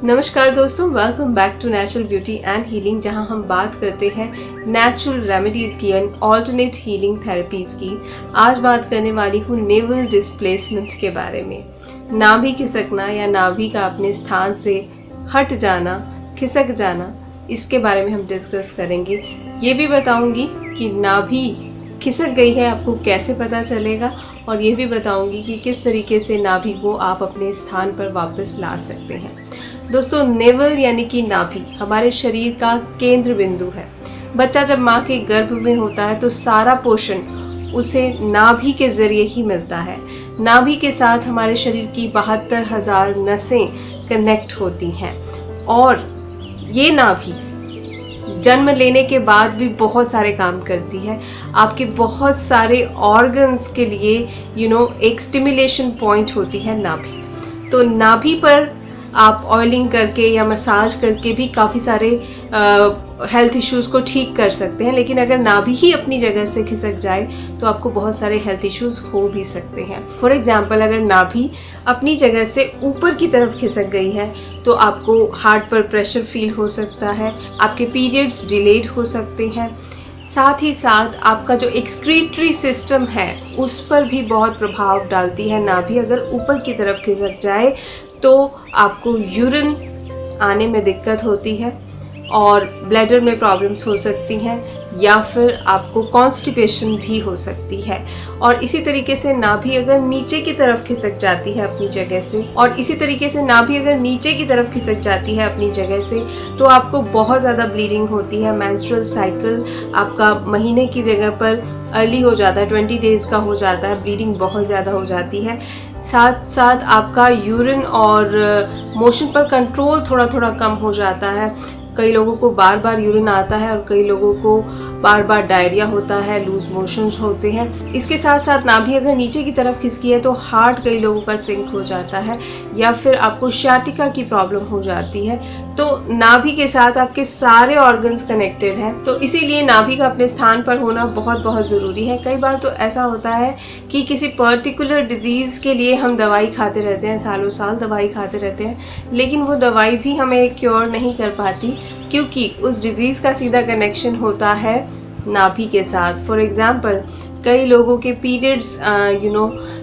नमस्कार दोस्तों, welcome back to natural beauty and healing, जहां हम बात करते हैं नेचुरल रेमेडीज़ की एंड ऑल्टरनेट हीलिंग थेरेपीज़ की। आज बात करने वाली हूँ नेवल डिस्प्लेसमेंट के बारे में। नाभि खिसकना या नाभि का अपने स्थान से हट जाना, खिसक जाना, इसके बारे में हम डिस्कस करेंगे। ये भी बताऊँगी कि नाभि खिसक गई है आपको कैसे पता चलेगा, और ये भी बताऊँगी कि किस तरीके से नाभि को आप अपने स्थान पर वापस ला सकते हैं। दोस्तों, नेवल यानी कि नाभि हमारे शरीर का केंद्र बिंदु है। बच्चा जब माँ के गर्भ में होता है तो सारा पोषण उसे नाभि के जरिए ही मिलता है। नाभि के साथ हमारे शरीर की 72,000 नसें कनेक्ट होती हैं, और ये नाभि जन्म लेने के बाद भी बहुत सारे काम करती है। आपके बहुत सारे ऑर्गन्स के लिए एक स्टिमुलेशन पॉइंट होती है नाभि। तो नाभि पर आप ऑयलिंग करके या मसाज करके भी काफ़ी सारे हेल्थ इश्यूज़ को ठीक कर सकते हैं, लेकिन अगर नाभि ही अपनी जगह से खिसक जाए तो आपको बहुत सारे हेल्थ इश्यूज़ हो भी सकते हैं। फॉर एग्जांपल, अगर नाभि अपनी जगह से ऊपर की तरफ खिसक गई है तो आपको हार्ट पर प्रेशर फील हो सकता है, आपके पीरियड्स डिलेड हो सकते हैं, साथ ही साथ आपका जो एक्सक्रीटरी सिस्टम है उस पर भी बहुत प्रभाव डालती है। नाभि अगर ऊपर की तरफ खिसक जाए तो आपको यूरिन आने में दिक्कत होती है और ब्लैडर में प्रॉब्लम्स हो सकती हैं, या फिर आपको कॉन्स्टिपेशन भी हो सकती है। और इसी तरीके से नाभि अगर नीचे की तरफ खिसक जाती है अपनी जगह से, तो आपको बहुत ज़्यादा ब्लीडिंग होती है। मेंस्ट्रुअल साइकिल आपका महीने की जगह पर अर्ली हो जाता है, 20 डेज़ का हो जाता है, ब्लीडिंग बहुत ज़्यादा हो जाती है। साथ साथ आपका यूरिन और मोशन पर कंट्रोल थोड़ा थोड़ा कम हो जाता है। कई लोगों को बार बार यूरिन आता है और कई लोगों को बार बार डायरिया होता है, लूज मोशंस होते हैं। इसके साथ साथ नाभि अगर नीचे की तरफ खिसकी है तो हार्ट कई लोगों का सिंक हो जाता है, या फिर आपको शाटिका की प्रॉब्लम हो जाती है। तो नाभि के साथ आपके सारे ऑर्गन्स कनेक्टेड हैं, तो इसीलिए नाभि का अपने स्थान पर होना बहुत बहुत ज़रूरी है। कई बार तो ऐसा होता है कि किसी पर्टिकुलर डिजीज़ के लिए हम दवाई खाते रहते हैं, सालों साल दवाई खाते रहते हैं, लेकिन वो दवाई भी हमें क्योर नहीं कर पाती, क्योंकि उस डिज़ीज़ का सीधा कनेक्शन होता है नाभि के साथ। फॉर एग्ज़ाम्पल, कई लोगों के पीरियड्स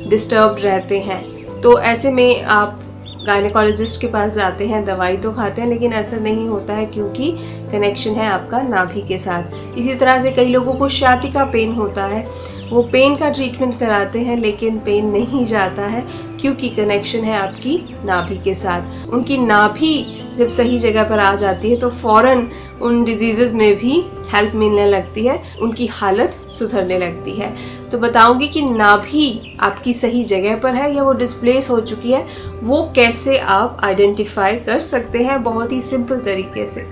डिस्टर्ब्ड रहते हैं, तो ऐसे में आप गायनेकोलॉजिस्ट के पास जाते हैं, दवाई तो खाते हैं, लेकिन असर नहीं होता है क्योंकि कनेक्शन है आपका नाभि के साथ। इसी तरह से कई लोगों को शाटिका पेन होता है, वो पेन का ट्रीटमेंट कराते हैं लेकिन पेन नहीं जाता है क्योंकि कनेक्शन है आपकी नाभि के साथ। उनकी नाभि जब सही जगह पर आ जाती है तो फ़ौरन उन डिजीज़ में भी हेल्प मिलने लगती है, उनकी हालत सुधरने लगती है। तो बताऊंगी कि नाभि आपकी सही जगह पर है या वो डिस्प्लेस हो चुकी है, वो कैसे आप आइडेंटिफाई कर सकते हैं। बहुत ही सिंपल तरीके से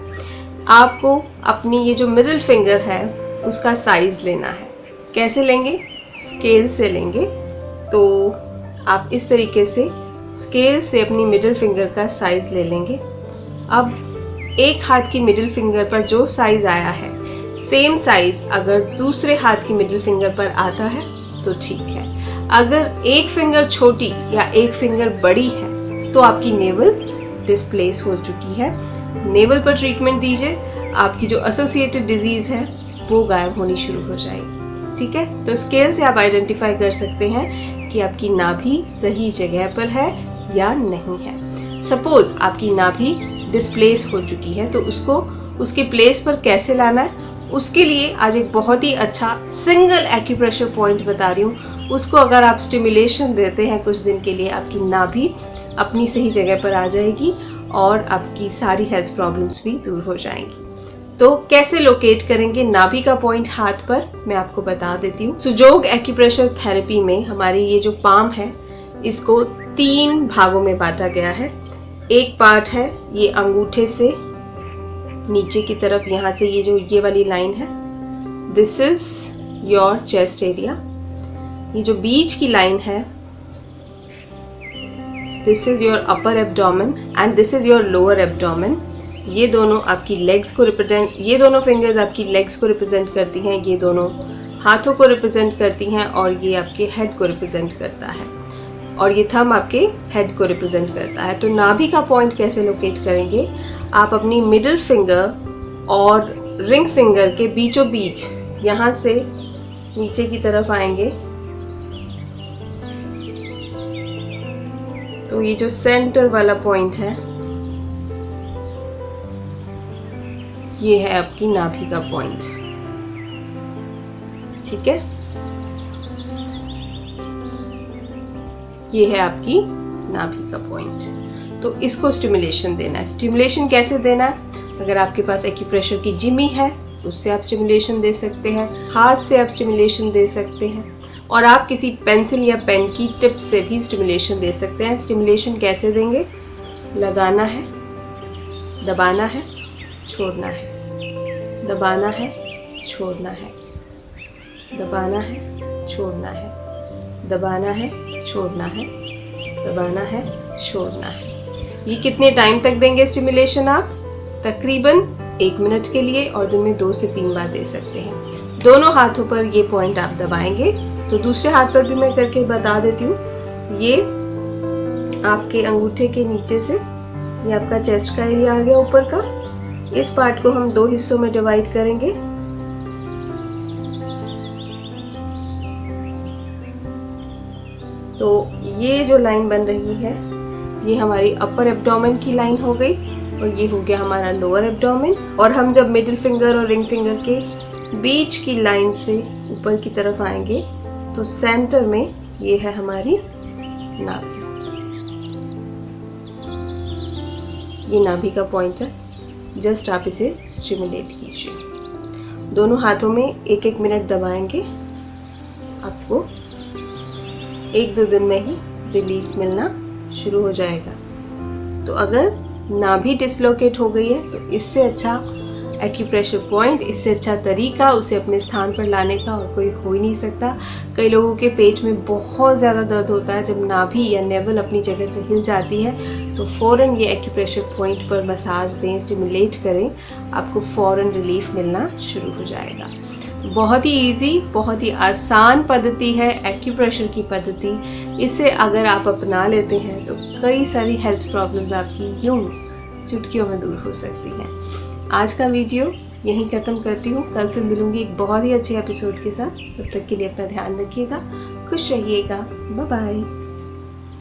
आपको अपनी ये जो मिडिल फिंगर है उसका साइज़ लेना है। कैसे लेंगे? स्केल से लेंगे। तो आप इस तरीके से स्केल से अपनी मिडिल फिंगर का साइज़ ले लेंगे। अब एक हाथ की मिडिल फिंगर पर जो साइज़ आया है, सेम साइज़ अगर दूसरे हाथ की मिडिल फिंगर पर आता है तो ठीक है। अगर एक फिंगर छोटी या एक फिंगर बड़ी है तो आपकी नेवल डिस्प्लेस हो चुकी है। नेवल पर ट्रीटमेंट दीजिए, आपकी जो एसोसिएटेड डिजीज़ है वो गायब होनी शुरू हो जाएगी। ठीक है, तो स्केल से आप आइडेंटिफाई कर सकते हैं कि आपकी नाभि सही जगह पर है या नहीं है। सपोज आपकी नाभि डिस्प्लेस हो चुकी है तो उसको उसके प्लेस पर कैसे लाना है, उसके लिए आज एक बहुत ही अच्छा सिंगल एक्यूप्रेशर पॉइंट बता रही हूँ। उसको अगर आप स्टिमुलेशन देते हैं कुछ दिन के लिए, आपकी नाभि अपनी सही जगह पर आ जाएगी और आपकी सारी हेल्थ प्रॉब्लम्स भी दूर हो जाएंगी। तो कैसे लोकेट करेंगे नाभि का पॉइंट हाथ पर, मैं आपको बता देती हूँ। सुजोग एक्यूप्रेशर थेरेपी में हमारी ये जो पाम है इसको 3 भागों में बांटा गया है। एक पार्ट है ये अंगूठे से नीचे की तरफ, यहाँ से ये वाली लाइन है, this is your chest area. ये जो बीच की लाइन है, this is your upper abdomen and this is your lower abdomen. ये दोनों आपकी लेग्स को रिप्रेजेंट, ये दोनों फिंगर्स आपकी लेग्स को रिप्रेजेंट करती हैं, ये दोनों हाथों को रिप्रेजेंट करती हैं, और ये आपके हेड को रिप्रेजेंट करता है। और ये थंब आपके हेड को रिप्रेजेंट करता है। तो नाभि का पॉइंट कैसे लोकेट करेंगे, आप अपनी मिडिल फिंगर और रिंग फिंगर के बीचों बीच यहाँ से नीचे की तरफ आएंगे। तो ये जो सेंटर वाला पॉइंट है ये है आपकी नाभि का पॉइंट, ठीक है। ये है आपकी नाभि का पॉइंट। तो इसको स्टिमुलेशन देना है। स्टिमुलेशन कैसे देना है, अगर आपके पास एक्यूप्रेशर की जिमी है उससे आप स्टिमुलेशन दे सकते हैं, हाथ से आप स्टिमुलेशन दे सकते हैं, और आप किसी पेंसिल या पेन की टिप से भी स्टिमुलेशन दे सकते हैं। स्टिमुलेशन कैसे देंगे, लगाना है, दबाना है, छोड़ना है, दबाना है, छोड़ना है, दबाना है, छोड़ना है, दबाना है, छोड़ना है, दबाना है, छोड़ना है। ये कितने टाइम तक देंगे स्टिमुलेशन आप, तकरीबन 1 मिनट के लिए, और दिन में 2 से 3 बार दे सकते हैं। दोनों हाथों पर ये पॉइंट आप दबाएंगे। तो दूसरे हाथ पर भी मैं करके बता देती हूँ। ये आपके अंगूठे के नीचे से, ये आपका चेस्ट का एरिया आ गया ऊपर का। इस पार्ट को हम 2 हिस्सों में डिवाइड करेंगे। तो ये जो लाइन बन रही है ये हमारी अपर एब्डोमेन की लाइन हो गई, और ये हो गया हमारा लोअर एब्डोमेन। और हम जब मिडिल फिंगर और रिंग फिंगर के बीच की लाइन से ऊपर की तरफ आएंगे तो सेंटर में ये है हमारी नाभि। ये नाभि का पॉइंट है। जस्ट आप इसे स्टिमुलेट कीजिए। दोनों हाथों में 1-1 मिनट दबाएंगे। आपको 1-2 दिन में ही रिलीफ मिलना शुरू हो जाएगा। तो अगर नाभि डिसलोकेट हो गई है तो इससे अच्छा एक्यूप्रेशर पॉइंट, इससे अच्छा तरीका उसे अपने स्थान पर लाने का और कोई हो ही नहीं सकता। कई लोगों के पेट में बहुत ज़्यादा दर्द होता है, जब नाभि या नेवल अपनी जगह से हिल जाती है तो फ़ौरन ये एक्यूप्रेशर पॉइंट पर मसाज दें, स्टिमुलेट करें, आपको फ़ौरन रिलीफ मिलना शुरू हो जाएगा। बहुत ही इजी, बहुत ही आसान पद्धति है एक्यूप्रेशर की पद्धति। इसे अगर आप अपना लेते हैं तो कई सारी हेल्थ प्रॉब्लम्स आपकी यूं चुटकियों में दूर हो सकती हैं। आज का वीडियो यहीं ख़त्म करती हूँ। कल फिर मिलूंगी एक बहुत ही अच्छे एपिसोड के साथ। तब तक के लिए अपना ध्यान रखिएगा, खुश रहिएगा, बाय बाय।